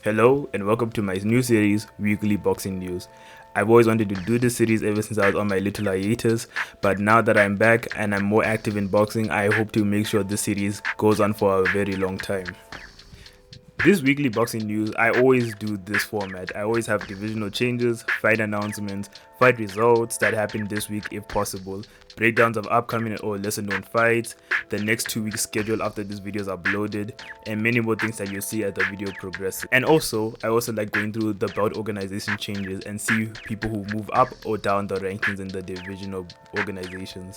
Hello and welcome to my new series, Weekly Boxing News. I've always wanted to do this series ever since I was on my little hiatus, but now that I'm back and I'm more active in boxing, I hope to make sure this series goes on for a very long time. This weekly boxing news, I always do this format. I always have divisional changes, fight announcements, fight results that happened this week if possible, breakdowns of upcoming or lesser known fights, the next 2 weeks schedule after this video is uploaded, and many more things that you'll see as the video progresses. And also, I also like going through the bout organization changes and see people who move up or down the rankings in the divisional organizations.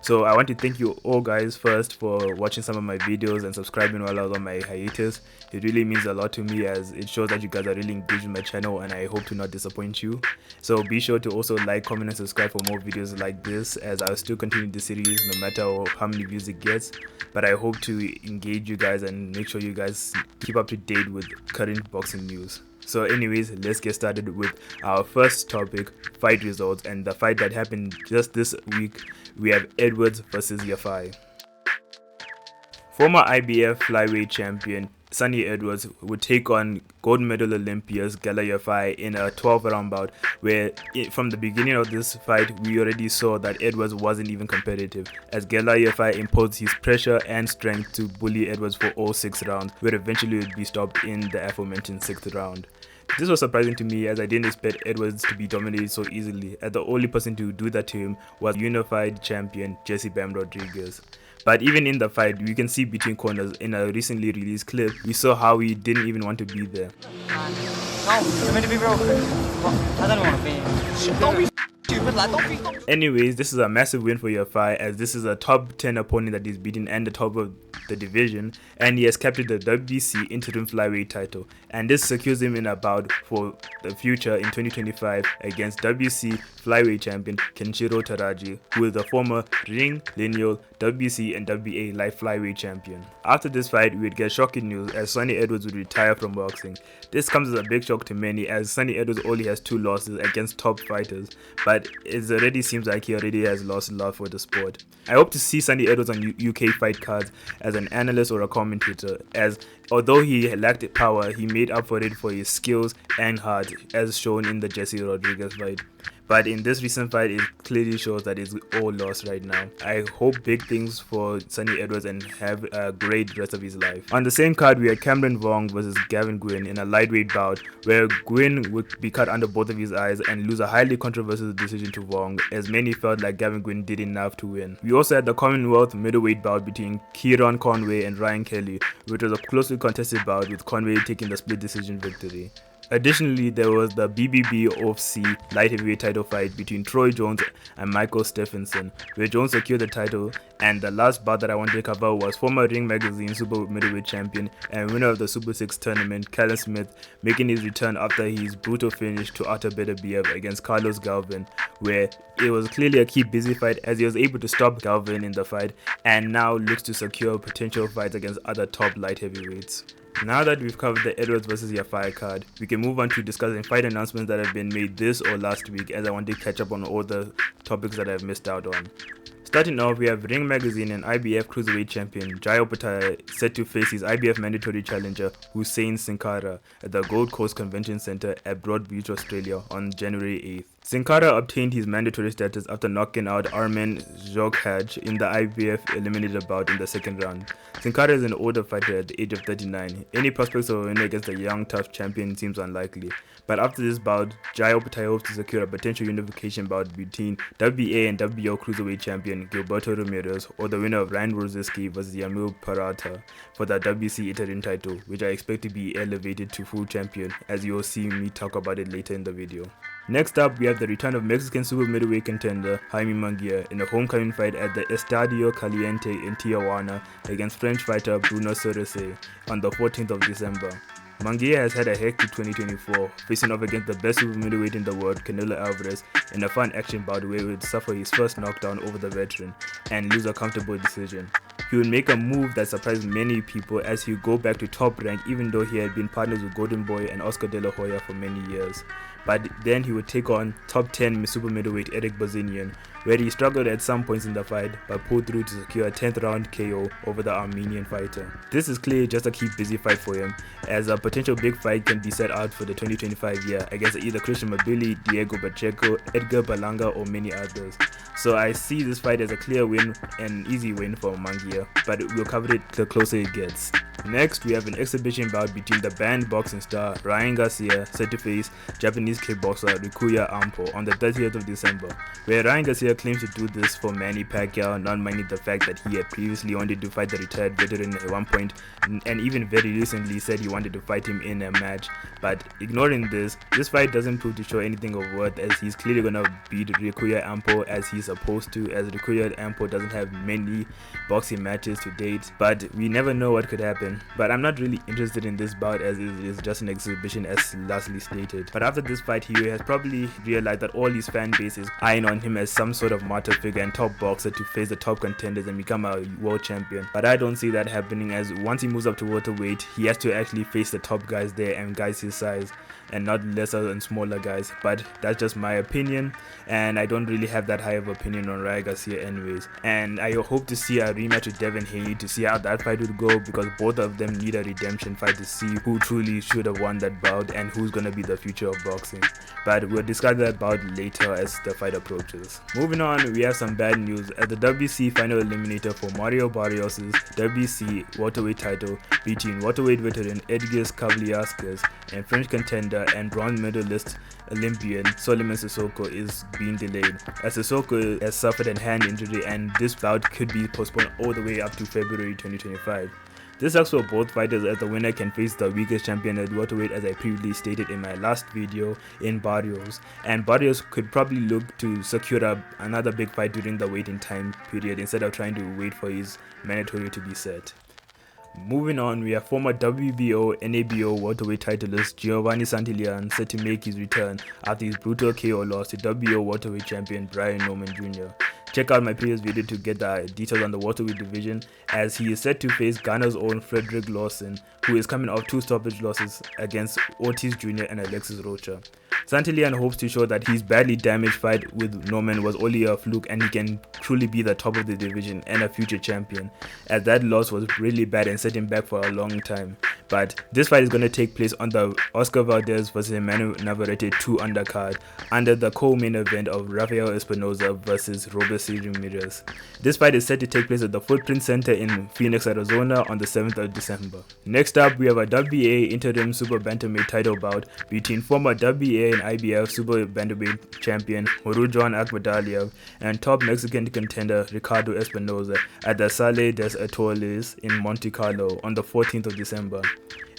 So I want to thank you all guys first for watching some of my videos and subscribing while I was on my hiatus. It really means a lot to me as it shows that you guys are really engaged with my channel and I hope to not disappoint you. So be sure to also like, comment and subscribe for more videos like this as I'll still continue the series no matter how many views it gets. But I hope to engage you guys and make sure you guys keep up to date with current boxing news. So anyways, let's get started with our first topic, fight results, and the fight that happened just this week. We have Edwards versus Yafai. Former IBF flyweight champion Sunny Edwards would take on gold medal Olympians Galal Yafai in a 12-round bout where from the beginning of this fight we already saw that Edwards wasn't even competitive as Galal Yafai imposed his pressure and strength to bully Edwards for all 6 rounds where eventually it would be stopped in the aforementioned 6th round. This was surprising to me as I didn't expect Edwards to be dominated so easily as the only person to do that to him was unified champion Jesse Bam Rodriguez. But even in the fight, we can see between corners in a recently released clip, we saw how he didn't even want to be there. Anyways, this is a massive win for Yafai as this is a top 10 opponent that he's beaten and the top of the division, and he has captured the WBC interim flyweight title, and this secures him in a bout for the future in 2025 against WBC flyweight champion Kenshiro Teraji, who is the former ring, lineal, WBC and WBA light flyweight champion. After this fight, we would get shocking news as Sunny Edwards would retire from boxing. This comes as a big shock to many as Sunny Edwards only has 2 losses against top fighters, but it already seems like he already has lost love for the sport. I hope to see Sunny Edwards on UK fight cards as an analyst or a commentator, as although he lacked power, he made up for it for his skills and heart as shown in the Jesse Rodriguez fight. But in this recent fight, it clearly shows that it's all lost right now. I hope big things for Sunny Edwards and have a great rest of his life. On the same card, we had Cameron Wong versus Gwyne in a lightweight bout where Gwyne would be cut under both of his eyes and lose a highly controversial decision to Wong as many felt like Gwyne did enough to win. We also had the Commonwealth middleweight bout between Kieran Conway and Ryan Kelly, which was a closely contested bout with Conway taking the split decision victory. Additionally, there was the BBB OFC light heavyweight title fight between Troy Jones and Michael Stephenson, where Jones secured the title, and the last bout that I wanted to cover was former Ring Magazine super middleweight champion and winner of the Super 6 tournament, Callum Smith, making his return after his brutal finish to utter better BF against Carlos Galvin, where it was clearly a key busy fight as he was able to stop Galvin in the fight and now looks to secure potential fights against other top light heavyweights. Now that we've covered the Edwards vs Yafai card, we can move on to discussing fight announcements that have been made this or last week as I want to catch up on all the topics that I've missed out on. Starting off, we have Ring Magazine and IBF Cruiserweight champion Opetaia set to face his IBF mandatory challenger Huseyin Cinkara at the Gold Coast Convention Centre at Broadbeach, Australia on January 8th. Cinkara obtained his mandatory status after knocking out Armen Jokhaj in the IBF eliminated bout in the 2nd round. Cinkara is an older fighter at the age of 39. Any prospects of a win against the young tough champion seems unlikely. But after this bout, Opetaia hopes to secure a potential unification bout between WBA and WBO Cruiserweight champion Gilberto Ramirez or the winner of Ryan Rosiski vs Yamil Parata for the WBC interim title, which I expect to be elevated to full champion as you'll see me talk about it later in the video. Next up, we have the return of Mexican super middleweight contender Jaime Munguia in a homecoming fight at the Estadio Caliente in Tijuana against French fighter Bruno Cerise on the 14th of December. Munguia has had a hectic 2024, facing off against the best super middleweight in the world, Canelo Alvarez, in a fun action bout where he would suffer his first knockdown over the veteran and lose a comfortable decision. He would make a move that surprised many people as he would go back to top rank even though he had been partners with Golden Boy and Oscar De La Hoya for many years. But then he would take on top 10 super middleweight Eric Bazinian, where he struggled at some points in the fight but pulled through to secure a 10th round KO over the Armenian fighter. This is clearly just a keep busy fight for him, as a potential big fight can be set out for the 2025 year against either Christian Mabili, Diego Pacheco, Edgar Balanga, or many others. So I see this fight as a clear win and easy win for Mangia, but we'll cover it the closer it gets. Next, we have an exhibition bout between the banned boxing star Ryan Garcia set to face Japanese kickboxer Rikuya Ampo on the 30th of December, where Ryan Garcia claims to do this for Manny Pacquiao, not minding the fact that he had previously wanted to fight the retired veteran at one point, and even very recently said he wanted to fight him in a match. But ignoring this fight doesn't prove to show anything of worth, as he's clearly gonna beat Rikuya Ampo as he's supposed to, as Rikuya Ampo doesn't have many boxing matches to date, but we never know what could happen. But I'm not really interested in this bout, as it is just an exhibition as lastly stated. But after this fight, he has probably realized that all his fan base is eyeing on him as some sort of martyr figure and top boxer to face the top contenders and become a world champion. But I don't see that happening, as once he moves up to welterweight, he has to actually face the top guys there and guys his size, and not lesser and smaller guys. But that's just my opinion, and I don't really have that high of opinion on Ryan Garcia anyways. And I hope to see a rematch with Devin Haney to see how that fight would go, because both of them need a redemption fight to see who truly should have won that bout and who's gonna be the future of boxing. But we'll discuss that bout later as the fight approaches. Moving on, we have some bad news, as the WBC final eliminator for Mario Barrios' WBC welterweight title between welterweight veteran Edgars Kavliauskas and French contender and bronze medalist Olympian Solomon Sissoko is being delayed, as Sissoko has suffered a hand injury and this bout could be postponed all the way up to February 2025. This sucks for both fighters, as the winner can face the weakest champion at welterweight, as I previously stated in my last video, in Barrios, and Barrios could probably look to secure another big fight during the waiting time period instead of trying to wait for his mandatory to be set. Moving on, we have former WBO, NABO welterweight titleist Giovanni Santillan set to make his return after his brutal KO loss to WBO welterweight champion Brian Norman Jr. Check out my previous video to get the details on the welterweight division, as he is set to face Ghana's own Frederick Lawson, who is coming off 2 stoppage losses against Ortiz Jr. and Alexis Rocha. Santillan hopes to show that his badly damaged fight with Norman was only a fluke and he can truly be the top of the division and a future champion, as that loss was really bad and set him back for a long time. But this fight is going to take place on the Oscar Valdez vs Emmanuel Navarrete 2 undercard under the co-main event of Rafael Espinoza vs Robert C. Ramirez. This fight is set to take place at the Footprint Center in Phoenix, Arizona on the 7th of December. Next up, we have a WBA interim super bantamweight title bout between former WBA and IBF super bantamweight champion Murujan Akhmadaliev and top Mexican contender Ricardo Espinoza at the Sale des Etoiles in Monte Carlo on the 14th of December.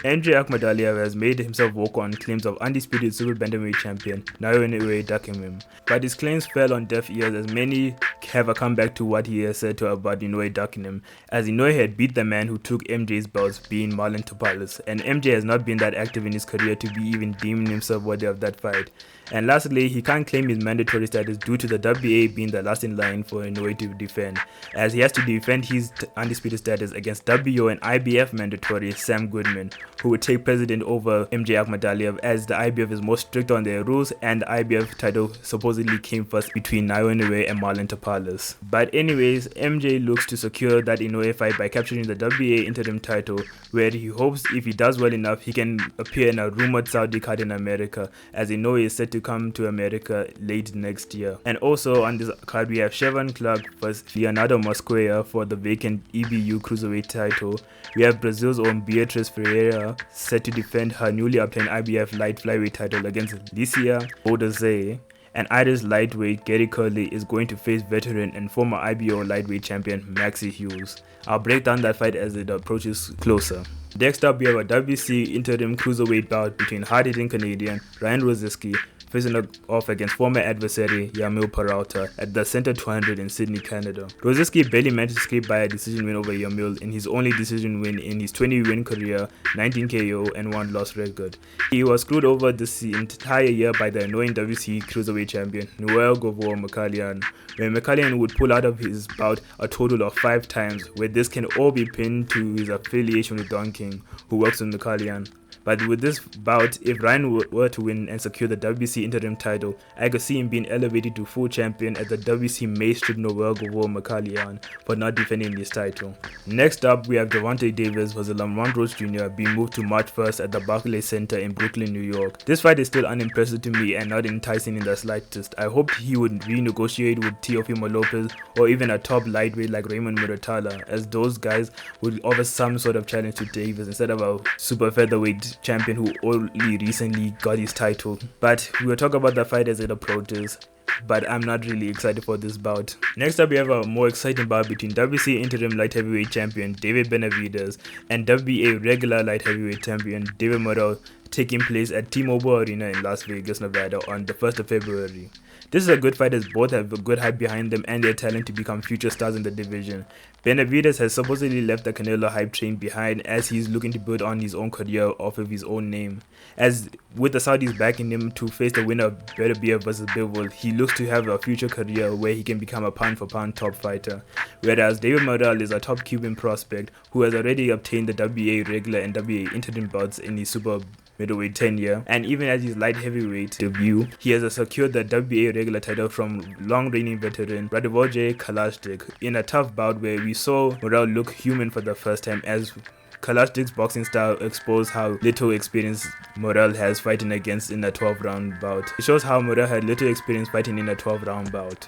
MJ Akhmadaliev has made himself vocal on claims of undisputed super bantamweight champion Inoue ducking him, but his claims fell on deaf ears, as many have a comeback to what he has said about Inoue ducking him, as Inoue had beat the man who took MJ's belts, being Marlon Tapales, and MJ has not been that active in his career to be even deeming himself worthy of that fight. And lastly, he can't claim his mandatory status due to the WBA being the last in line for Inoue to defend, as he has to defend his undisputed status against WBO and IBF mandatory Sam Goodman, who would take precedent over MJ Akhmadaliev, as the IBF is more strict on their rules and the IBF title supposedly came first between Inoue and Marlon Tapales. But anyways, MJ looks to secure that Inoue fight by capturing the WBA interim title, where he hopes if he does well enough he can appear in a rumored Saudi card in America, as Inoue is set to come to America late next year. And also on this card we have Chevron Clark vs Leonardo Mosquera for the vacant EBU cruiserweight title. We have Brazil's own Beatriz Ferreira set to defend her newly obtained IBF light flyweight title against Licia Odoze, and Irish lightweight Gary Curley is going to face veteran and former IBO lightweight champion Maxie Hughes. I'll break down that fight as it approaches closer. Next up, we have a WBC interim cruiserweight bout between hard-hitting Canadian Ryan Rosiski facing off against former adversary Yamil Peralta at the Center 200 in Sydney, Canada. Rosiski barely managed to escape by a decision win over Yamil in his only decision win in his 20-win career, 19 KO and 1 loss record. He was screwed over this entire year by the annoying WBC cruiserweight champion Noel Govor Mkalian, where Mkalian would pull out of his bout a total of 5 times, where this can all be pinned to his affiliation with Don King, who works with Mkalian. But with this bout, if Ryan were to win and secure the WBC interim title, I could see him being elevated to full champion, as the WBC may strip Noel Makalian for not defending his title. Next up, we have Gervonta Davis vs. Lamont Rhodes Jr. being moved to March 1st at the Barclays Center in Brooklyn, New York. This fight is still unimpressive to me and not enticing in the slightest. I hoped he would renegotiate with Teofimo Lopez or even a top lightweight like Raymond Muratala, as those guys would offer some sort of challenge to Davis instead of a super featherweight champion who only recently got his title. But we will talk about the fight as it approaches, but I'm not really excited for this bout. Next up, we have a more exciting bout between WBC interim light heavyweight champion David Benavidez and WBA regular light heavyweight champion David Morrell, taking place at T-Mobile Arena in Las Vegas, Nevada on the 1st of February. This is a good fight as both have a good hype behind them and their talent to become future stars in the division. Benavidez has supposedly left the Canelo hype train behind as he's looking to build on his own career off of his own name. As with the Saudis backing him to face the winner of Better Beer vs. Bivol, he looks to have a future career where he can become a pound-for-pound top fighter. Whereas David Morrell is a top Cuban prospect who has already obtained the WBA regular and WBA interim bouts in his super middleweight tenure, and even at his light heavyweight debut, he has secured the WBA regular title from long-reigning veteran Radivoj Kalashnik in a tough bout where we saw Morrell look human for the first time, as Kalashnik's boxing style exposed how little experience Morrell has fighting against in a 12-round bout. It shows how Morrell had little experience fighting in a 12-round bout.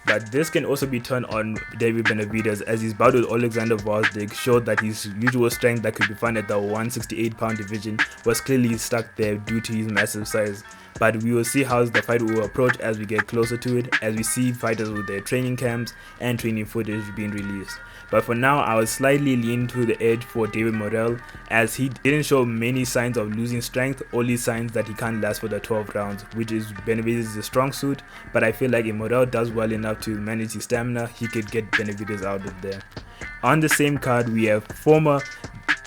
But this can also be turned on David Benavidez, as his bout with Alexander Gvozdyk showed that his usual strength that could be found at the 168-pound division was clearly stuck there due to his massive size. But we will see how the fight will approach as we get closer to it, as we see fighters with their training camps and training footage being released. But for now, I would slightly lean to the edge for David Morrell, as he didn't show many signs of losing strength, only signs that he can't last for the 12 rounds, which is Benavidez' strong suit. But I feel like if Morrell does well enough to manage his stamina, he could get Benavidez out of there. On the same card, we have former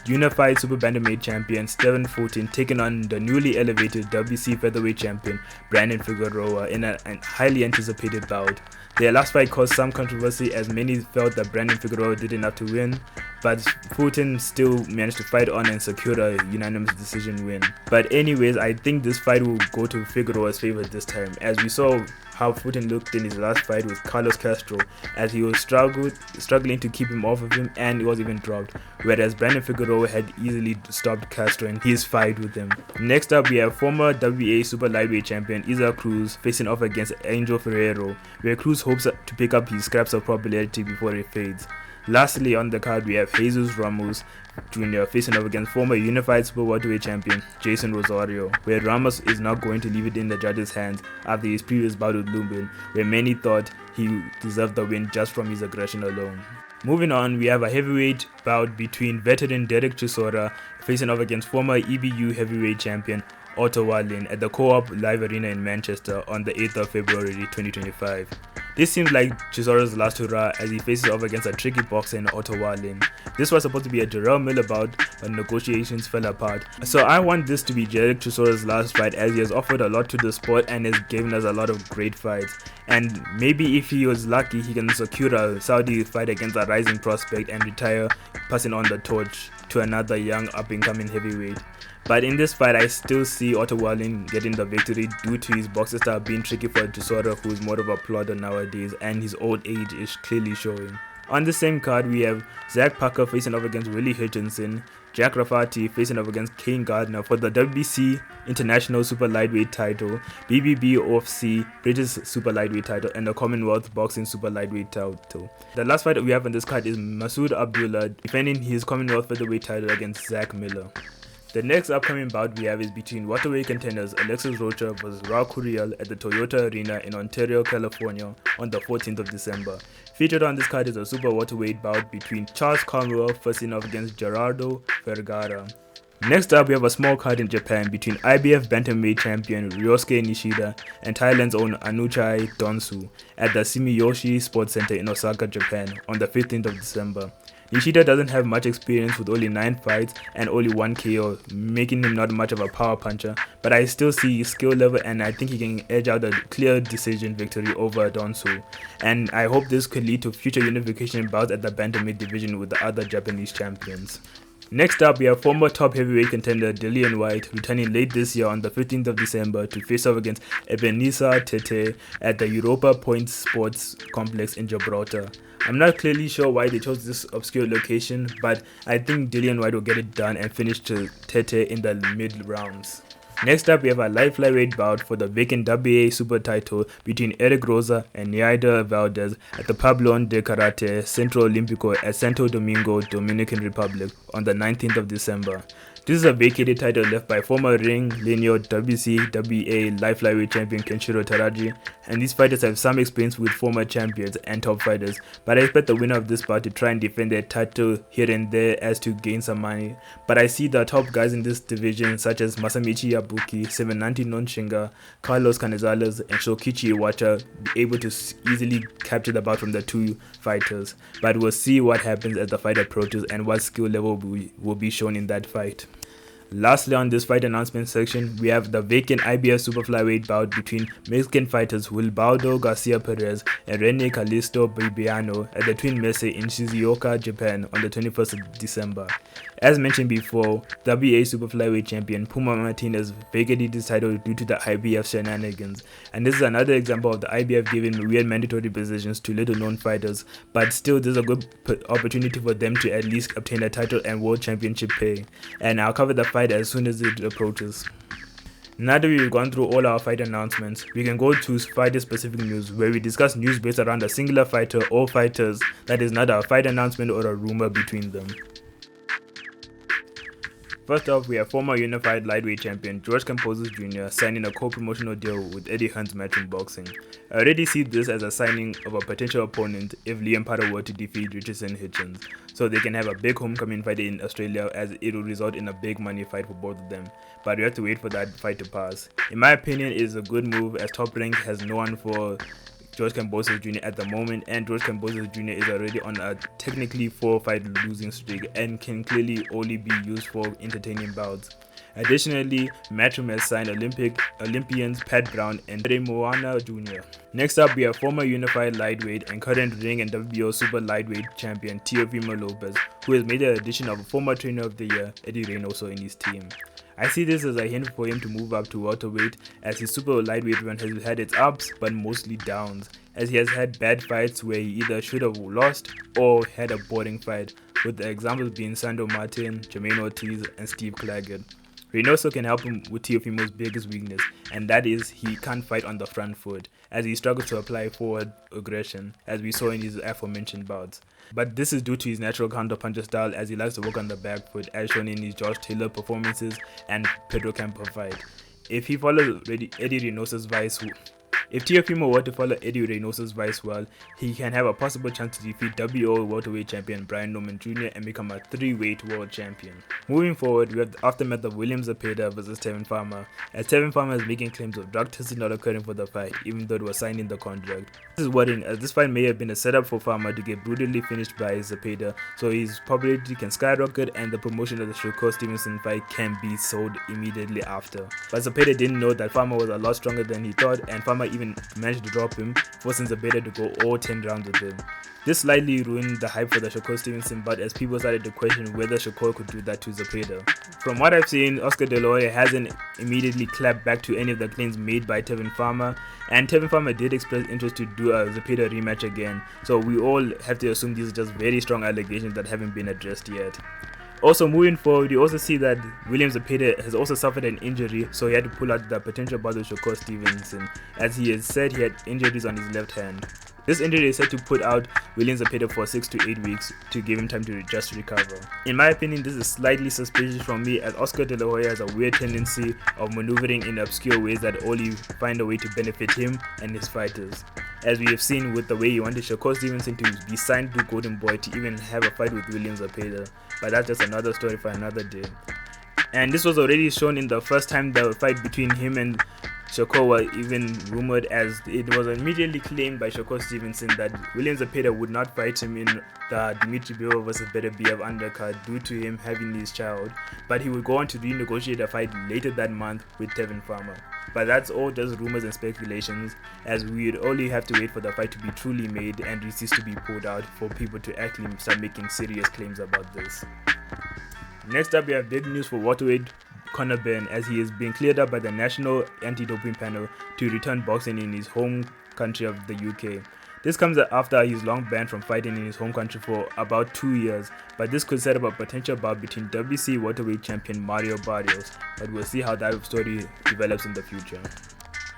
unified super bantamweight champion Stephenson taking on the newly elevated WBC featherweight champion Brandon Figueroa in a highly anticipated bout. Their last fight caused some controversy, as many felt that Brandon Figueroa did enough to win, but Fulton still managed to fight on and secure a unanimous decision win. But anyways, I think this fight will go to Figueroa's favor this time, as we saw how Fulton looked in his last fight with Carlos Castro, as he was struggling to keep him off of him, and he was even dropped, whereas Brandon Figueroa had easily stopped Castro in his fight with him. Next up, we have former WBA super lightweight champion Isaac Cruz facing off against Angel Ferrero, where Cruz hopes to pick up his scraps of popularity before it fades. Lastly on the card, we have Jesus Ramos Jr. facing off against former unified super welterweight champion Jason Rosario, where Ramos is not going to leave it in the judges' hands after his previous bout with Lubin, where many thought he deserved the win just from his aggression alone. Moving on, we have a heavyweight bout between veteran Derek Chisora facing off against former EBU heavyweight champion Otto Wallin at the Co-op Live Arena in Manchester on the 8th of February 2025. This seems like Chisora's last hurrah, as he faces off against a tricky boxer in Otto Wallin. This was supposed to be a Jarrell Miller bout, but negotiations fell apart. So I want this to be Derek Chisora's last fight, as he has offered a lot to the sport and has given us a lot of great fights. And maybe if he was lucky, he can secure a Saudi fight against a rising prospect and retire, passing on the torch to another young up-and-coming heavyweight. But in this fight, I still see Otto Wallin getting the victory due to his boxing style being tricky for Chisora, who is more of a plodder nowadays, and his old age is clearly showing. On the same card, we have Zach Parker facing off against Willie Hutchinson, Jack Rafati facing off against Kane Gardner for the WBC International Super Lightweight title, BBB OFC British Super Lightweight title, and the Commonwealth Boxing Super Lightweight title. The last fight we have on this card is Masood Abdullah defending his Commonwealth Featherweight title against Zach Miller. The next upcoming bout we have is between welterweight contenders Alexis Rocha vs. Raul Curiel at the Toyota Arena in Ontario, California on the 14th of December. Featured on this card is a super welterweight bout between Charles Conwell facing off against Gerardo Vergara. Next up, we have a small card in Japan between IBF bantamweight champion Ryosuke Nishida and Thailand's own Anuchai Donsu at the Sumiyoshi Sports Center in Osaka, Japan on the 15th of December. Nishida doesn't have much experience with only 9 fights and only 1 KO, making him not much of a power puncher, but I still see his skill level and I think he can edge out a clear decision victory over Donsu. And I hope this could lead to future unification bouts at the bantamweight division with the other Japanese champions. Next up, we have former top heavyweight contender Dillian Whyte returning late this year on the 15th of December to face off against Ebenezer Tete at the Europa Point Sports Complex in Gibraltar. I'm not clearly sure why they chose this obscure location, but I think Dillian Whyte will get it done and finish to Tete in the mid rounds. Next up, we have a light flyweight bout for the vacant WA super title between Eric Rosa and Neider Valdez at the Pabellon de Karate Centro Olímpico at Santo Domingo, Dominican Republic on the 19th of December. This is a vacated title left by former ring lineal WCWA light flyweight champion Kenshiro Teraji, and these fighters have some experience with former champions and top fighters, but I expect the winner of this bout to try and defend their title here and there as to gain some money. But I see the top guys in this division such as Masamichi Yabuki, 790 Nonshinga, Carlos Canizales, and Shokichi Iwacha be able to easily capture the bout from the two fighters, but we'll see what happens as the fight approaches and what skill level will be shown in that fight. Lastly, on this fight announcement section, we have the vacant IBF super flyweight bout between Mexican fighters Wilbaldo Garcia Perez and Rene Calisto Bibiano at the Twin Messe in Shizuoka, Japan on the 21st of December. As mentioned before, WA super flyweight champion Puma Martinez vacated this title due to the IBF shenanigans, and this is another example of the IBF giving weird mandatory positions to little known fighters, but still there's a good opportunity for them to at least obtain a title and world championship pay, and I'll cover the fight as soon as it approaches. Now that we've gone through all our fight announcements, we can go to fighter specific news where we discuss news based around a singular fighter or fighters that is not a fight announcement or a rumor between them. First off, we have former unified lightweight champion George Kambosos Jr. signing a co-promotional deal with Eddie Hearn's Matchroom Boxing. I already see this as a signing of a potential opponent if Liam Potter were to defeat Richardson Hitchens, so they can have a big homecoming fight in Australia as it will result in a big money fight for both of them, but we have to wait for that fight to pass. In my opinion, it is a good move as Top Rank has no one for George Kambosos Jr. at the moment, and George Kambosos Jr. is already on a technically 4-fight losing streak and can clearly only be used for entertaining bouts. Additionally, Matchroom has signed Olympians Pat Brown and Ray Moana Jr. Next up, we have former unified lightweight and current ring and WBO super lightweight champion Teofimo Lopez, who has made the addition of a former trainer of the year Eddie Reynoso in his team. I see this as a hint for him to move up to welterweight, as his super lightweight run has had its ups but mostly downs, as he has had bad fights where he either should have lost or had a boring fight, with the examples being Sandro Martin, Jermaine Ortiz, and Steve Claggett. Reynoso can help him with Teofimo's biggest weakness, and that is he can't fight on the front foot, as he struggles to apply forward aggression, as we saw in his aforementioned bouts. But this is due to his natural counter-puncher style, as he likes to work on the back foot, as shown in his Josh Taylor performances and Pedro Campo fight. If he follows Eddie Reynoso's vice, if Teofimo were to follow Eddie Reynoso's vice well, he can have a possible chance to defeat WO welterweight champion Brian Norman Jr. and become a 3-weight world champion. Moving forward, we have the aftermath of William Zepeda versus Tevin Farmer, as Tevin Farmer is making claims of drug testing not occurring for the fight, even though it was signed in the contract. This is worrying, as this fight may have been a setup for Farmer to get brutally finished by Zepeda, so his popularity can skyrocket and the promotion of the Shakur Stevenson fight can be sold immediately after. But Zepeda didn't know that Farmer was a lot stronger than he thought, and Farmer even managed to drop him, forcing Zepeda to go all 10 rounds with him. This slightly ruined the hype for the Shakur Stevenson bout, as people started to question whether Shakur could do that to Zepeda. From what I've seen, Oscar De La Hoya hasn't immediately clapped back to any of the claims made by Tevin Farmer, and Tevin Farmer did express interest to do a Zepeda rematch again, so we all have to assume these are just very strong allegations that haven't been addressed yet. Also, moving forward, you also see that William Zepeda has also suffered an injury, so he had to pull out the potential bout with Shakur Stevenson, as he has said he had injuries on his left hand. This injury is said to put out William Zepeda for 6 to 8 weeks to give him time to just recover. In my opinion, this is slightly suspicious from me, as Oscar De La Hoya has a weird tendency of maneuvering in obscure ways that only find a way to benefit him and his fighters, as we have seen with the way he wanted Shakur Stevenson to be signed to Golden Boy to even have a fight with William Zepeda, but that's just another story for another day. And this was already shown in the first time the fight between him and Shakur was even rumored, as it was immediately claimed by Shakur Stevenson that William Zepeda would not fight him in the Dimitri Bivol vs Beterbiev undercard due to him having his child, but he would go on to renegotiate a fight later that month with Tevin Farmer. But that's all just rumors and speculations, as we would only have to wait for the fight to be truly made and receipts to be pulled out for people to actually start making serious claims about this. Next up, we have big news for welterweight Conor Ben, as he is being cleared up by the National Anti-Doping Panel to return boxing in his home country of the UK. This comes after he's long banned from fighting in his home country for about 2 years, but this could set up a potential bout between WC welterweight champion Mario Barrios, but we'll see how that story develops in the future.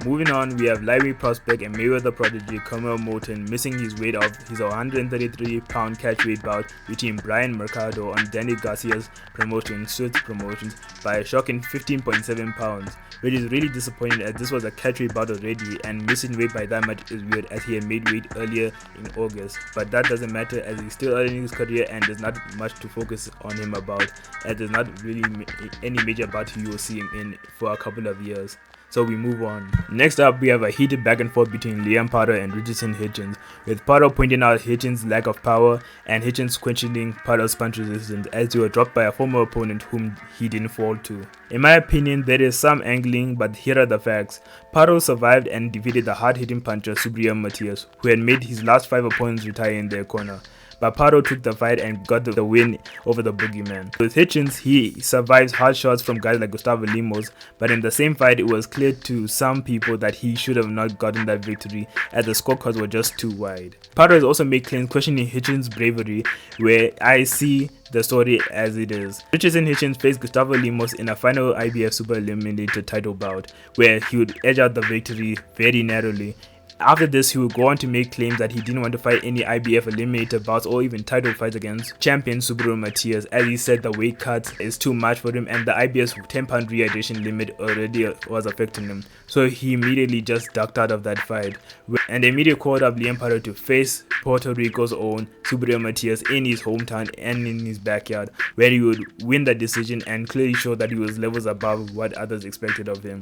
Moving on, we have lightweight prospect and Mayweather prodigy Kamel Moulton missing his weight of his 133-pound catchweight bout between Brian Mercado on Danny Garcia's promotion, Swift Promotions, by a shocking 15.7 pounds, which is really disappointing as this was a catchweight bout already, and missing weight by that much is weird as he had made weight earlier in August. But that doesn't matter as he's still early in his career and there's not much to focus on him about, as there's not really any major bout you will see him in for a couple of years. So we move on. Next up, we have a heated back and forth between Liam Potter and Richardson Hitchens, with Potter pointing out Hitchens' lack of power and Hitchens questioning Potter's punch resistance as they were dropped by a former opponent whom he didn't fall to. In my opinion, there is some angling, but here are the facts. Potter survived and defeated the hard-hitting puncher Subriel Matias, who had made his last 5 opponents retire in their corner. But Pardo took the fight and got the win over the boogeyman. With Hitchens, he survives hard shots from guys like Gustavo Limos, but in the same fight it was clear to some people that he should have not gotten that victory as the scorecards were just too wide. Pardo has also made claims questioning Hitchens' bravery, where I see the story as it is. Richardson Hitchens faced Gustavo Limos in a final IBF Super Eliminator title bout, where he would edge out the victory very narrowly. After this, he would go on to make claims that he didn't want to fight any IBF eliminator bouts or even title fights against champion Subriel Matias, as he said the weight cut is too much for him and the IBF's 10-pound rehydration limit already was affecting him. So he immediately just ducked out of that fight. And they immediately called up Liam Potter to face Puerto Rico's own Subriel Matias in his hometown and in his backyard, where he would win the decision and clearly show that he was levels above what others expected of him.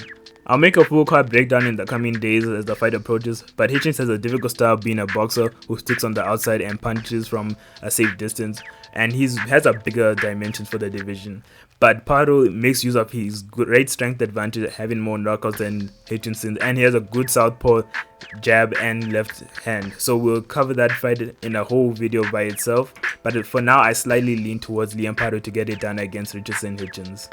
I'll make a full card breakdown in the coming days as the fight approaches, but Hitchens has a difficult style being a boxer who sticks on the outside and punches from a safe distance, and he has a bigger dimensions for the division. But Pardo makes use of his great strength advantage, having more knockouts than Hitchens, and he has a good southpaw jab and left hand. So we'll cover that fight in a whole video by itself, but for now I slightly lean towards Liam Pardo to get it done against Richardson Hitchens.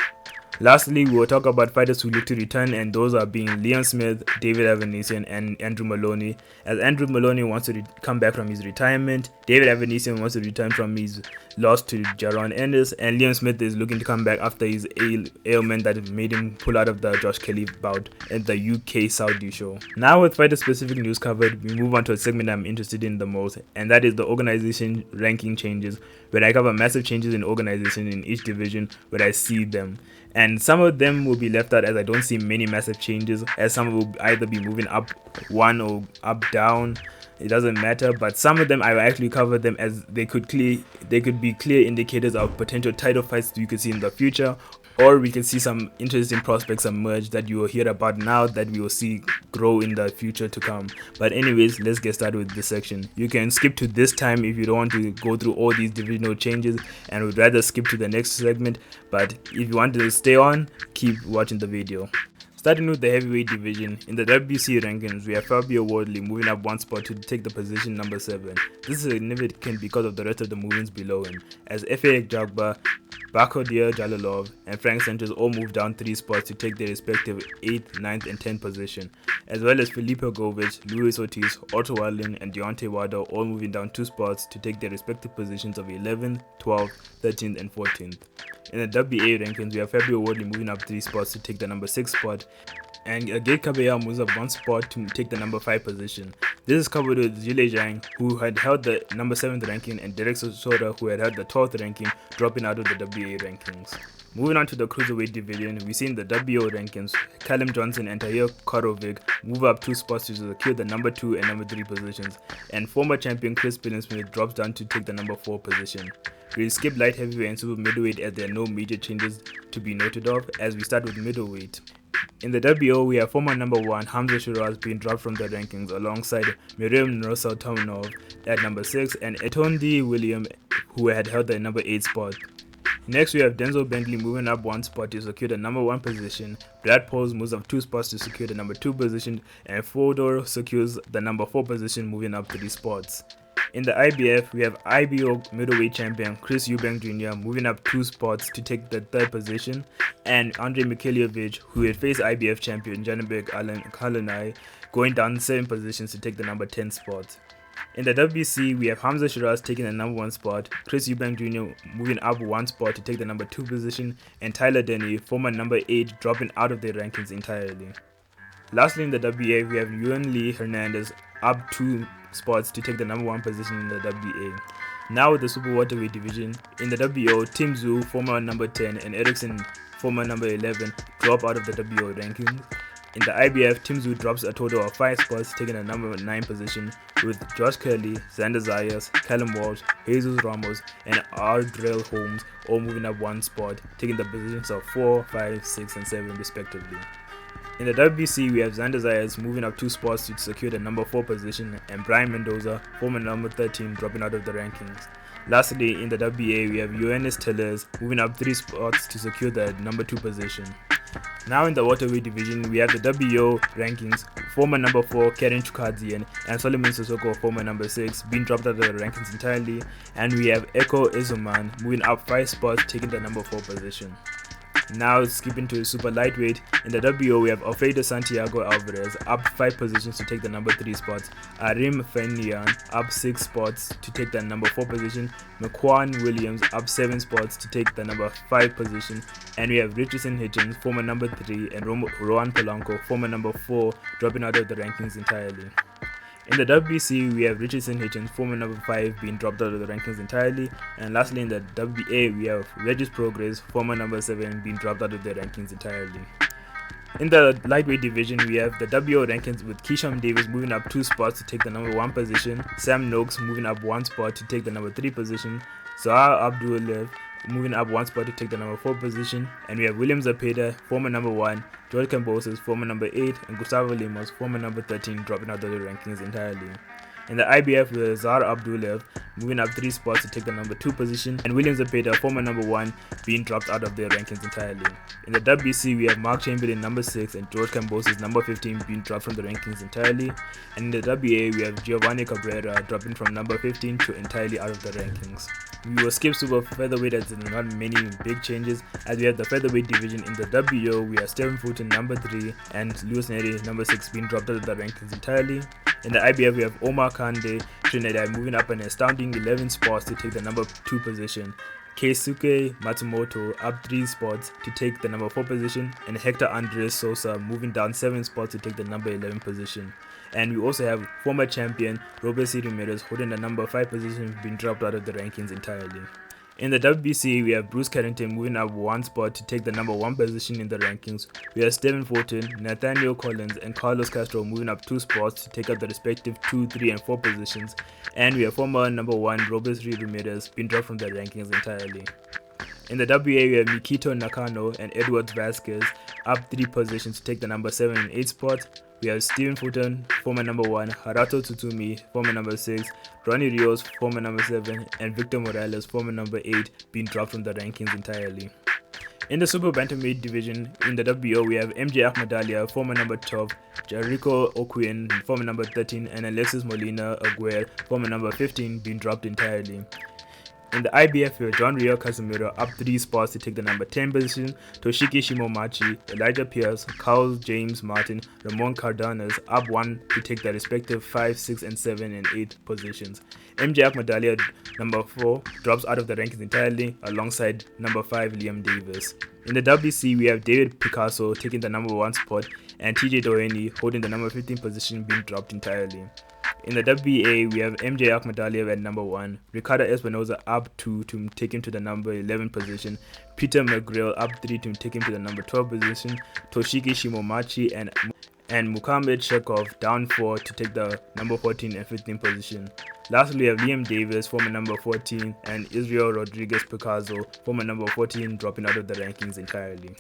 Lastly, we will talk about fighters who look to return, and those are being Liam Smith, David Avanesian, and Andrew Maloney. As Andrew Maloney wants to come back from his retirement, David Avanesian wants to return from his loss to Jaron Ennis, and Liam Smith is looking to come back after his ailment that made him pull out of the Josh Kelly bout at the UK Saudi show. Now with fighter-specific news covered, we move on to a segment I'm interested in the most, and that is the organization ranking changes, where I cover massive changes in organization in each division where I see them. And some of them will be left out as I don't see many massive changes, as some will either be moving up one or up down. It doesn't matter, but some of them I will actually cover them as they could be clear indicators of potential title fights you could see in the future, or we can see some interesting prospects emerge that you will hear about now that we will see grow in the future to come. But anyways, let's get started with this section. You can skip to this time if you don't want to go through all these divisional changes and would rather skip to the next segment, but if you want to stay on, keep watching the video. Starting with the heavyweight division, in the WBC rankings, we have Fabio Wardley moving up one spot to take the position number 7. This is significant because of the rest of the movements below him, as F.A. Jagba, Bakodir Jalalov, and Frank Sanchez all moved down 3 spots to take their respective 8th, 9th, and 10th position, as well as Felipe Govic, Luis Ortiz, Otto Wallin, and Deontay Wilder all moving down 2 spots to take their respective positions of 11th, 12th, 13th, and 14th. In the WBA rankings, we have Fabio Wardley moving up 3 spots to take the number 6 spot, and Gate Kabeya moves up 1 spot to take the number 5 position. This is covered with Zhile Zhang, who had held the number 7th ranking, and Derek Sosora, who had held the 12th ranking, dropping out of the WBA rankings. Moving on to the cruiserweight division, we see in the WBO rankings, Callum Johnson and Tahir Korovic move up 2 spots to secure the number 2 and number 3 positions, and former champion Chris Smith drops down to take the number 4 position. We'll skip light heavyweight and super middleweight as there are no major changes to be noted of, as we start with middleweight. In the WBO, we have former number 1 Hamza Shiraz being dropped from the rankings alongside Miriam Rosaltonov at number 6 and Etondi William, who had held the number 8 spot. Next, we have Denzel Bentley moving up 1 spot to secure the number 1 position, Brad Pauls moves up 2 spots to secure the number 2 position, and Fodor secures the number 4 position, moving up 3 spots. In the IBF, we have IBO middleweight champion Chris Eubank Jr. moving up 2 spots to take the 3rd position, and Andrei Mikhailiovic, who had faced IBF champion Janibek Kalanai, going down 7 positions to take the number 10 spot. In the WBC, we have Hamza Shiraz taking the number 1 spot, Chris Eubank Jr. moving up 1 spot to take the number 2 position, and Tyler Denny, former number 8, dropping out of the rankings entirely. Lastly, in the WA, we have Yuan Lee Hernandez up 2 spots to take the number 1 position in the WA. Now with the super welterweight division, in the WO, Tim Zhu, former number 10, and Erickson, former number 11, drop out of the WO rankings. In the IBF, Tim Zhu drops a total of 5 spots, taking the number 9 position, with Josh Kelly, Xander Zayas, Callum Walsh, Jesus Ramos, and Ardrell Holmes all moving up 1 spot, taking the positions of 4, 5, 6, and 7 respectively. In the WBC, we have Xander Zayas moving up 2 spots to secure the number 4 position, and Brian Mendoza, former number 13, dropping out of the rankings. Lastly, in the WBA, we have Ioannis Tellez moving up 3 spots to secure the number 2 position. Now in the welterweight division, we have the WO rankings, former number 4 Karen Chukadzian and Solomon Sissoko, former number 6, being dropped out of the rankings entirely, and we have Eko Ezuman moving up 5 spots, taking the number 4 position. Now skipping to super lightweight, in the WO we have Alfredo Santiago Alvarez up 5 positions to take the number 3 spots, Arim Fenian up 6 spots to take the number 4 position, McQuan Williams up 7 spots to take the number 5 position, and we have Richardson Hitchens, former number 3, and Rohan Polanco, former number 4, dropping out of the rankings entirely. In the WBC, we have Richardson Hitchens, former number 5, being dropped out of the rankings entirely. And lastly, in the WBA, we have Regis Progress, former number 7, being dropped out of the rankings entirely. In the lightweight division, we have the WO rankings with Keisham Davis moving up 2 spots to take the number 1 position, Sam Noakes moving up 1 spot to take the number 3 position, Zahar Abdullayev moving up 1 spot to take the number 4 position, and we have William Zapata, former number 1, George Cambosis, former number 8, and Gustavo Lemos, former number 13, dropping out of the rankings entirely. In the IBF, we have Zahar Abdullayev moving up 3 spots to take the number 2 position, and William Zapata, former number 1, being dropped out of their rankings entirely. In the WBC, we have Mark Chamberlain, number 6, and George Cambosis, number 15, being dropped from the rankings entirely. And in the WA, we have Giovanni Cabrera dropping from number 15 to entirely out of the rankings. We will skip super featherweight as there are not many big changes, as we have the featherweight division. In the WO, we have Stephen Fulton, number 3, and Lewis Neri, number 6, being dropped out of the rankings entirely. In the IBF, we have Omar Kande Trinidad moving up an astounding 11 spots to take the number 2 position, Keisuke Matsumoto up 3 spots to take the number 4 position, and Hector Andres Sosa moving down 7 spots to take the number 11 position. And we also have former champion Robert C. Ramirez holding the number 5 position, being dropped out of the rankings entirely. In the WBC, we have Bruce Carrington moving up 1 spot to take the number 1 position in the rankings. We have Stephen Fulton, Nathaniel Collins, and Carlos Castro moving up 2 spots to take up the respective 2, 3, and 4 positions. And we have former number 1 Robert C. Ramirez being dropped from the rankings entirely. In the WA, we have Mikito Nakano and Edwards Vasquez up 3 positions to take the number 7 and 8 spots. We have Stephen Fulton, former number 1, Harato Tsutsumi, former number 6, Ronnie Rios, former number 7, and Victor Morales, former number 8, being dropped from the rankings entirely. In the super bantamweight division, in the WBO, we have MJ Ahmadalia, former number 12, Jericho O'Quinn, former number 13, and Alexis Molina Aguirre, former number 15, being dropped entirely. In the IBF, we have John Rio Casimiro up 3 spots to take the number 10 position, Toshiki Shimomachi, Elijah Pierce, Carl James Martin, Ramon Cardenas up 1 to take their respective 5, 6, and 7, and 8 positions. MJ Ahmadalia, number 4, drops out of the rankings entirely alongside number 5 Liam Davis. In the WBC, we have David Picasso taking the number 1 spot and TJ Doheny holding the number 15 position, being dropped entirely. In the WBA, we have MJ Ahmadalia at number 1, Ricardo Espinoza up 2 to take him to the number 11 position, Peter McGrail up 3 to take him to the number 12 position, Toshiki Shimomachi and Muhammad Shekov down 4 to take the number 14 and 15 position. Lastly, we have Liam Davis, former number 14, and Israel Rodriguez Picasso, former number 14, dropping out of the rankings entirely.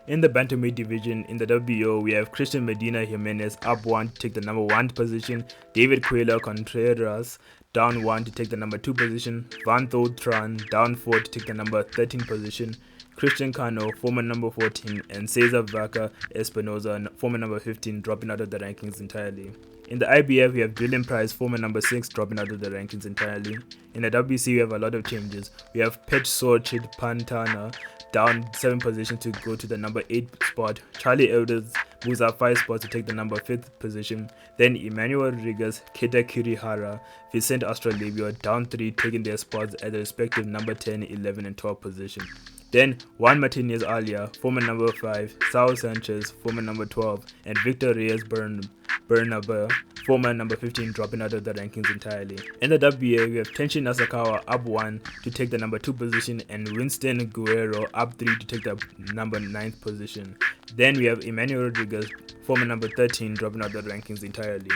In the bantamweight division, in the WBO, we have Christian Medina Jimenez up 1 to take the number 1 position, David Cuellar Contreras down 1 to take the number 2 position, Van Tho Tran down 4 to take the number 13 position, Christian Cano, former number 14, and Cesar Vaca Espinoza, former number 15, dropping out of the rankings entirely. In the IBF, we have Dylan Price, former number 6, dropping out of the rankings entirely. In the WBC, we have a lot of changes. We have Pech Sorchid Pantana, down 7 positions to go to the number 8 spot. Charlie Edwards moves up 5 spots to take the number 5th position. Then Emmanuel Rodriguez, Keita Kirihara, Vicente Astrolabio down 3, taking their spots at the respective number 10, 11, and 12 position. Then Juan Martinez Alia, former number 5, Saul Sanchez, former number 12, and Victor Reyes Bernabeu, former number 15, dropping out of the rankings entirely. In the WBA, we have Tenshin Asakawa up 1 to take the number 2 position, and Winston Guerrero up 3 to take the number 9th position. Then we have Emmanuel Rodriguez, former number 13, dropping out of the rankings entirely.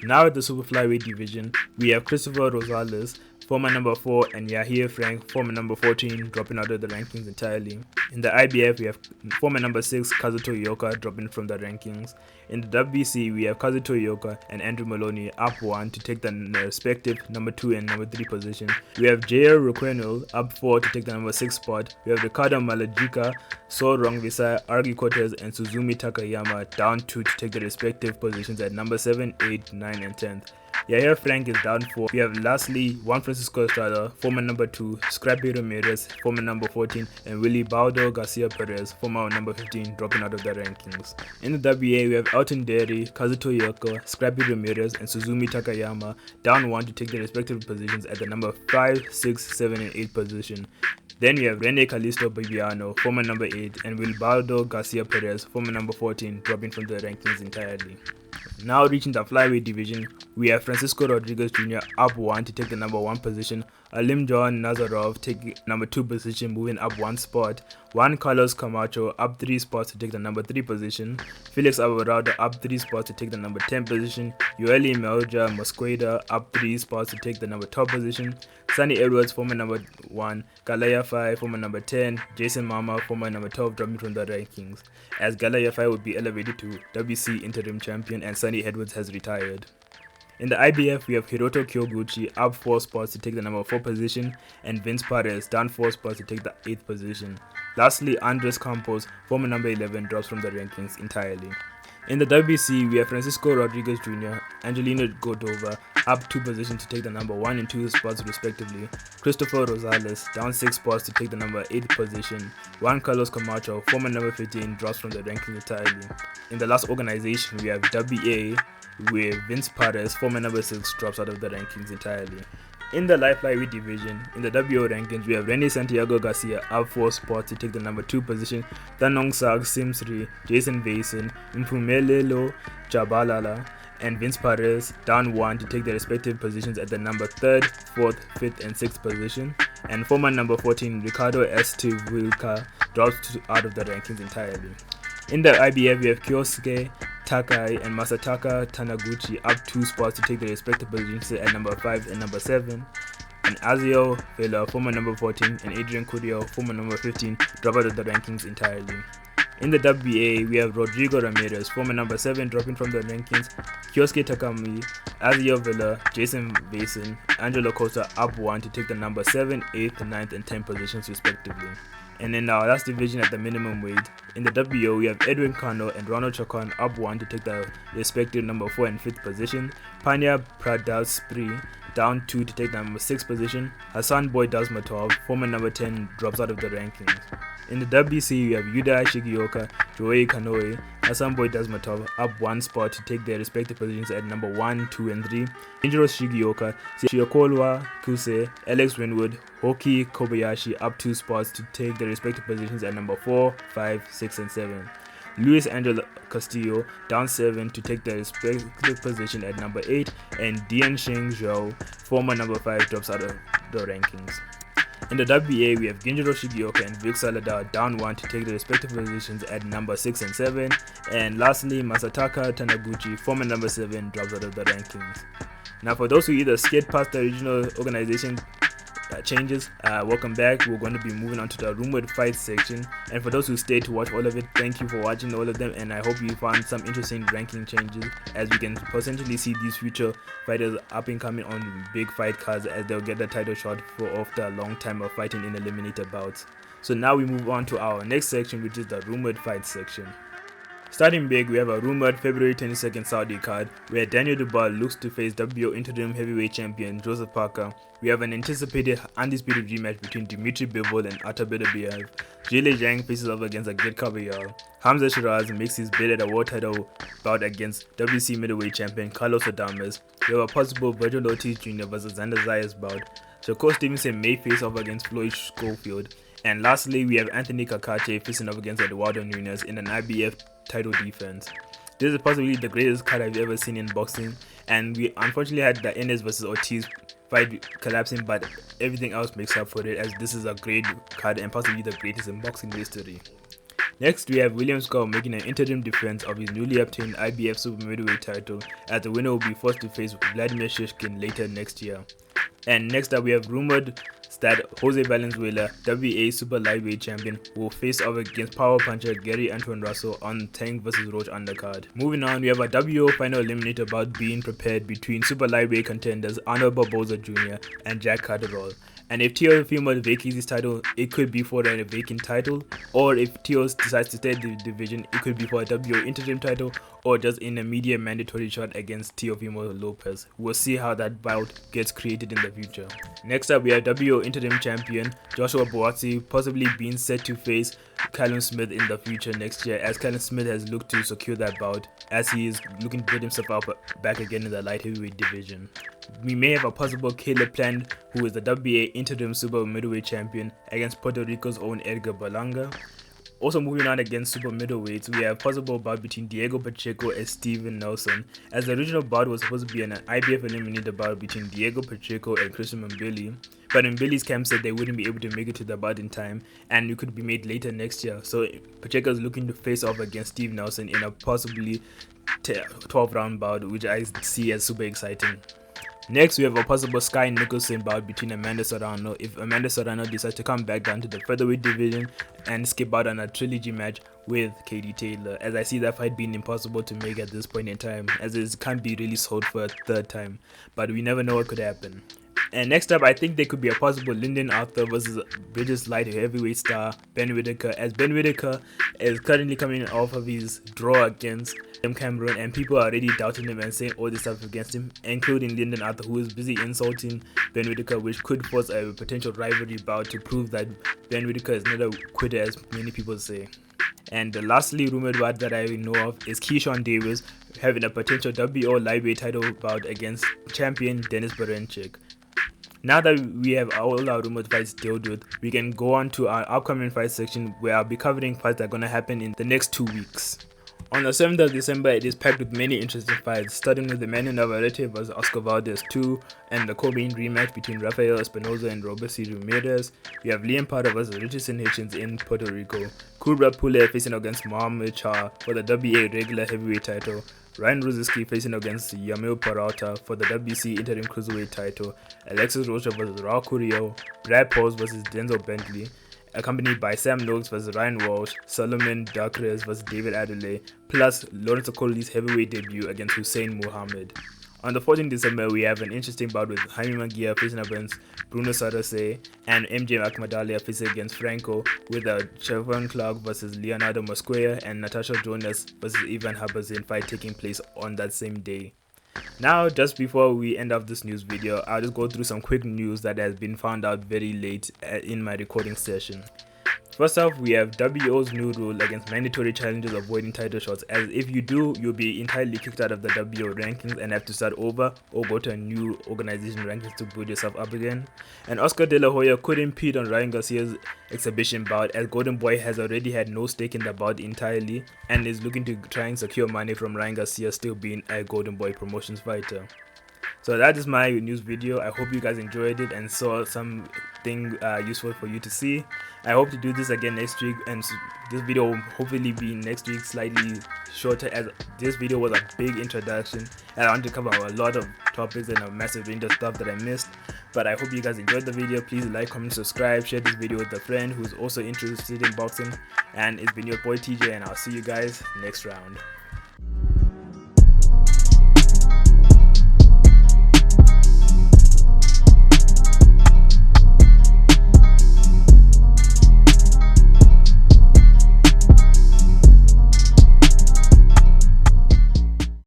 Now at the super flyweight division, we have Christopher Rosales, former number 4, and Yahir Frank, former number 14, dropping out of the rankings entirely. In the IBF, we have former number 6, Kazuto Ioka, dropping from the rankings. In the WBC, we have Kazuto Ioka and Andrew Maloney up 1 to take the respective number 2 and number 3 position. We have J.R. Ruqueno up 4 to take the number 6 spot. We have Ricardo Malajika, So Rongvisai, Argi Cortez, and Suzumi Takayama down 2 to take the respective positions at number 7, 8, 9, and 10th. Yahir Frank is down 4. We have lastly Juan Francisco Estrada, former number 2, Scrappy Ramirez, former number 14, and Willie Baldo Garcia Perez, former number 15, dropping out of the rankings. In the WA, we have Elton Derry, Kazuto Yoko, Scrappy Ramirez, and Suzumi Takayama down 1 to take their respective positions at the number 5, 6, 7, and 8 position. Then we have Rene Calisto Bibiano, former number 8, and Wilbaldo Garcia Perez, former number 14, dropping from the rankings entirely. Now reaching the flyweight division, we have Francisco Rodriguez Jr. up 1 to take the number 1 position, Alim John Nazarov taking number 2 position, moving up 1 spot, Juan Carlos Camacho up 3 spots to take the number 3 position, Felix Alvarado up 3 spots to take the number 10 position, Yoeli Melja Mosqueda up 3 spots to take the number 12 position, Sonny Edwards, former number 1, Galal Yafai, former number 10, Jason Mama, former number 12, dropping from the rankings, as Galal Yafai would be elevated to WC interim champion and Sonny Edwards has retired. In the IBF, we have Hiroto Kyoguchi up 4 spots to take the number 4 position, and Vince Perez down 4 spots to take the 8th position. Lastly, Andres Campos, former number 11, drops from the rankings entirely. In the WBC, we have Francisco Rodriguez Jr., Angelina Godova up 2 positions to take the number 1 and 2 spots respectively, Christopher Rosales down 6 spots to take the number 8th position, Juan Carlos Camacho, former number 15, drops from the rankings entirely. In the last organization, we have WA, where Vince Perez, former number 6, drops out of the rankings entirely. In the light flyweight division, in the WO rankings, we have Rene Santiago Garcia up 4 spots to take the number 2 position, Tanong Sag Simsri, Jason Vason, Mpumelelo Jabalala, and Vince Perez down 1 to take their respective positions at the number 3rd, 4th, 5th, and 6th position, and former number 14 Ricardo Estivilca drops out of the rankings entirely. In the IBF, we have Kyosuke Takai and Masataka Tanaguchi up 2 spots to take their respective positions at number 5 and number 7. And Azio Vela, former number 14, and Adrian Curio, former number 15, drop out of the rankings entirely. In the WBA, we have Rodrigo Ramirez, former number 7, dropping from the rankings, Kyosuke Takami, Azio Vela, Jason Vason, Angelo Costa up 1 to take the number 7, 8th, 9th, and 10th positions respectively. And in our last division at the minimum weight, in the WO, we have Edwin Kano and Ronald Chacon up 1 to take the respective number 4 and 5th position, Panya Pradaspri down 2 to take the number 6 position, Hassan Boy Dasmatov, former number 10, drops out of the rankings. In the WBC, we have Yuda Shigioka, Joey Kanoe, Hassan Boy Dasmatov up 1 spot to take their respective positions at number 1, 2, and 3. Kenshiro Shigioka, Shiokolwa Kuse, Alex Winwood, Hoki Kobayashi up 2 spots to take their respective positions at number 4, 5, 6, and 7. Luis Angel Castillo down 7 to take their respective position at number 8, and Dian Sheng Zhou, former number 5, drops out of the rankings. In the WBA, we have Genjiro Shigioka and Vic Salada down 1 to take their respective positions at number 6 and 7, and lastly, Masataka Tanaguchi, former number 7, drops out of the rankings. Now, for those who either skipped past the original organization changes, welcome back. We're going to be moving on to the rumored fight section, and for those who stayed to watch all of it, thank you for watching all of them, and I hope you found some interesting ranking changes, as we can potentially see these future fighters up and coming on big fight cards, as they'll get the title shot for after a long time of fighting in eliminator bouts. So now we move on to our next section, which is the rumored fight section. Starting big, we have a rumored February 22nd Saudi card where Daniel Dubois looks to face WBO interim heavyweight champion Joseph Parker. We have an anticipated undisputed rematch between Dimitri Bivol and Artur Beterbiev. Zhile Zhang faces off against Agit Kabayel. Hamza Shiraz makes his bid at a world title bout against WC middleweight champion Carlos Adames. We have a possible Virgil Ortiz Jr. vs Xander Zayas bout. Shakur Stevenson may face off against Floyd Schofield. And lastly, we have Anthony Kakache facing off against Eduardo Nunes in an IBF title defense. This is possibly the greatest card I've ever seen in boxing, and we unfortunately had the Enes vs Ortiz fight collapsing, but everything else makes up for it, as this is a great card and possibly the greatest in boxing history. Next, we have William Score making an interim defense of his newly obtained IBF super middleweight title, as the winner will be forced to face Vladimir Shishkin later next year. And next up, we have rumored that Jose Valenzuela, WA super lightweight champion, will face off against power puncher Gary Antoine Russell on Tank vs Roach undercard. Moving on, we have a WO final eliminator bout being prepared between super lightweight contenders Arnold Barboza Jr. and Jack Catterall. And if Teofimo vacates his title, it could be for a vacant title, or if Teos decides to stay in the division, it could be for a WO interim title, or just in a media mandatory shot against Teofimo Lopez. We'll see how that bout gets created in the future. Next up, we have WO interim champion Joshua Buatsi possibly being set to face Callum Smith in the future next year, as Callum Smith has looked to secure that bout, as he is looking to put himself up back again in the light heavyweight division. We may have a possible Caleb Plant, who is the WBA interim super middleweight champion, against Puerto Rico's own Edgar Berlanga. Also moving on against super middleweights, we have possible bout between Diego Pacheco and Steven Nelson, as the original bout was supposed to be an IBF eliminator bout between Diego Pacheco and Christian Mbili, but Mbili's camp said they wouldn't be able to make it to the bout in time, and it could be made later next year. So Pacheco is looking to face off against Steve Nelson in a possibly 12-round bout, which I see as super exciting. Next, we have a possible Sky Nicholson bout between Amanda Serrano if Amanda Serrano decides to come back down to the featherweight division and skip out on a trilogy match with Katie Taylor, as I see that fight being impossible to make at this point in time, as it can't be really sold for a third time, but we never know what could happen. And next up, I think there could be a possible Lyndon Arthur versus British light heavyweight star Ben Whittaker, as Ben Whittaker is currently coming off of his draw against Cameron, and people are already doubting him and saying all this stuff against him, including Lyndon Arthur, who is busy insulting Ben Whittaker, which could force a potential rivalry bout to prove that Ben Whittaker is not a quitter as many people say. And the lastly rumored bout that I know of is Keyshawn Davis having a potential WBO lightweight title bout against champion Dennis Berenchik. Now that we have all our rumored fights dealt with, we can go on to our upcoming fight section, where I'll be covering fights that are going to happen in the next 2 weeks. On the 7th of December, it is packed with many interesting fights, starting with the Emmanuel Navarrete vs Oscar Valdez 2 and the co-main rematch between Rafael Espinoza and Roberto Ramirez. We have Liam Parra vs Richardson Hitchens in Puerto Rico, Kubra Pule facing against Mohamed Shah for the WBA regular heavyweight title, Ryan Ruziski facing against Yamil Peralta for the WBC interim cruiserweight title, Alexis Rocha vs Raul Curio, Brad Pauls vs Denzel Bentley, accompanied by Sam Noakes vs Ryan Walsh, Solomon Darkres vs David Adelaide, plus Lawrence Okoli's heavyweight debut against Hussein Muhammad. On the 14th December, we have an interesting bout with Jaime Magia facing against Bruno Sarase and MJ Akmadalia facing against Franco, with Trevon Clark vs Leonardo Mosquera and Natasha Jonas vs Ivan Habazin fight taking place on that same day. Now, just before we end off this news video, I'll just go through some quick news that has been found out very late in my recording session. First off, we have WO's new rule against mandatory challenges avoiding title shots, as if you do, you'll be entirely kicked out of the WO rankings and have to start over or go to a new organization rankings to build yourself up again. And Oscar De La Hoya could impede on Ryan Garcia's exhibition bout, as Golden Boy has already had no stake in the bout entirely and is looking to try and secure money from Ryan Garcia still being a Golden Boy Promotions fighter. So that is my news video. I hope you guys enjoyed it and saw something useful for you to see. I hope to do this again next week, and this video will hopefully be next week slightly shorter, as this video was a big introduction and I want to cover a lot of topics and a massive range of stuff that I missed. But I hope you guys enjoyed the video. Please like, comment, subscribe, share this video with a friend who's also interested in boxing. And it's been your boy TJ, and I'll see you guys next round.